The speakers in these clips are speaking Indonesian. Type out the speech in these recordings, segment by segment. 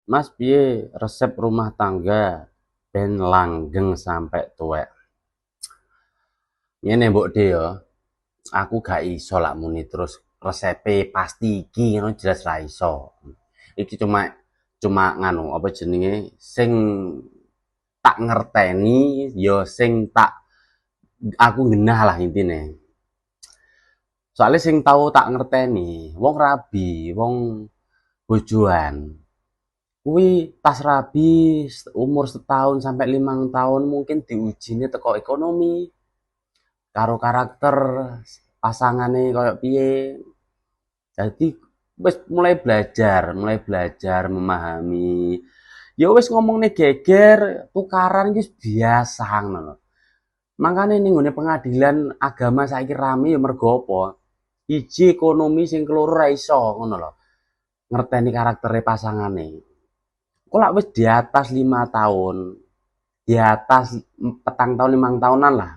Mas piye resep rumah tangga ben langgeng sampai tuwek? Ngene Mbok De ya, aku gak iso lak muni terus resepe pasti iki ngono jelas ra iso. Iki cuma cuma nganu apa jenenge sing tak ngerteni ya sing tak aku genah lah intine. Soalnya sing tau tak ngerteni wong rabi, wong bojoan. Kuwi pas rabi umur setahun sampai 5 tahun mungkin diujine teko ekonomi, karo karakter pasangane koyo piye. Jadi wis mulai belajar memahami. Ya wis ngomongne geger, tukaran iki biasa ngono. Makane ning ngene pengadilan agama saiki rame ya mergo apa? Iji ekonomi sing keloro ra iso ngono lho. Ngerteni karaktere pasangane. Kok lak wis di atas 5 tahun, di atas 4 tahun 5 tahunan lah.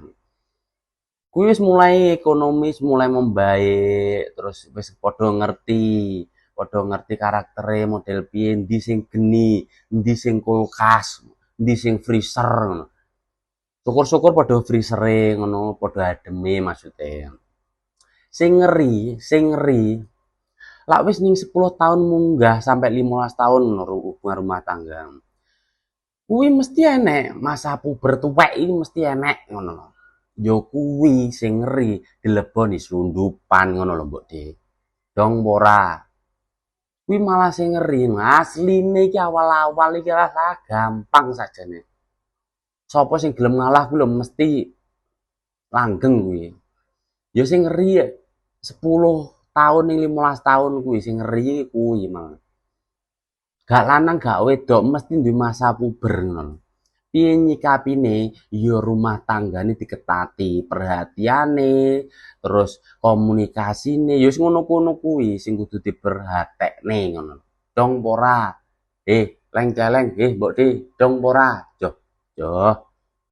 Kuwi wis mulai ekonomis, mulai membaik, terus wis padha ngerti karaktere model piye, endi sing geni, endi sing kulkas, endi sing freezer ngono. Syukur-syukur padha freezere ngono, padha ademe maksudnya. Sing ngeri, lak wis ning 10 tahun munggah sampai 15 tahun hubungan rumah tangga. Kuwi mesti enek masa puber tuwek iki mesti enek ngono lho. Ya kuwi sing ngeri dileboni slundupan ngono lho Mbok De. Dong ora. Kuwi malah sing ngeri. Asline iki awal-awal iki rasa gampang sajane. Sopo sing gelem ngalah kuwi lho mesti langgeng kuwi. Ya sing ngeri 10 tahun ning 15 tahun kuwi sing ngeri kuwi malah. Gak lanang gak wedok mesti duwe masa puber ngono. Piye nyikapine ya rumah tanggane diketati, perhatiane, terus komunikasine ya wis ngono-ngono kuwi sing kudu diperhatekne ngono. Dong ora. Leng celeng, Mbok De, dong ora. Joh, joh.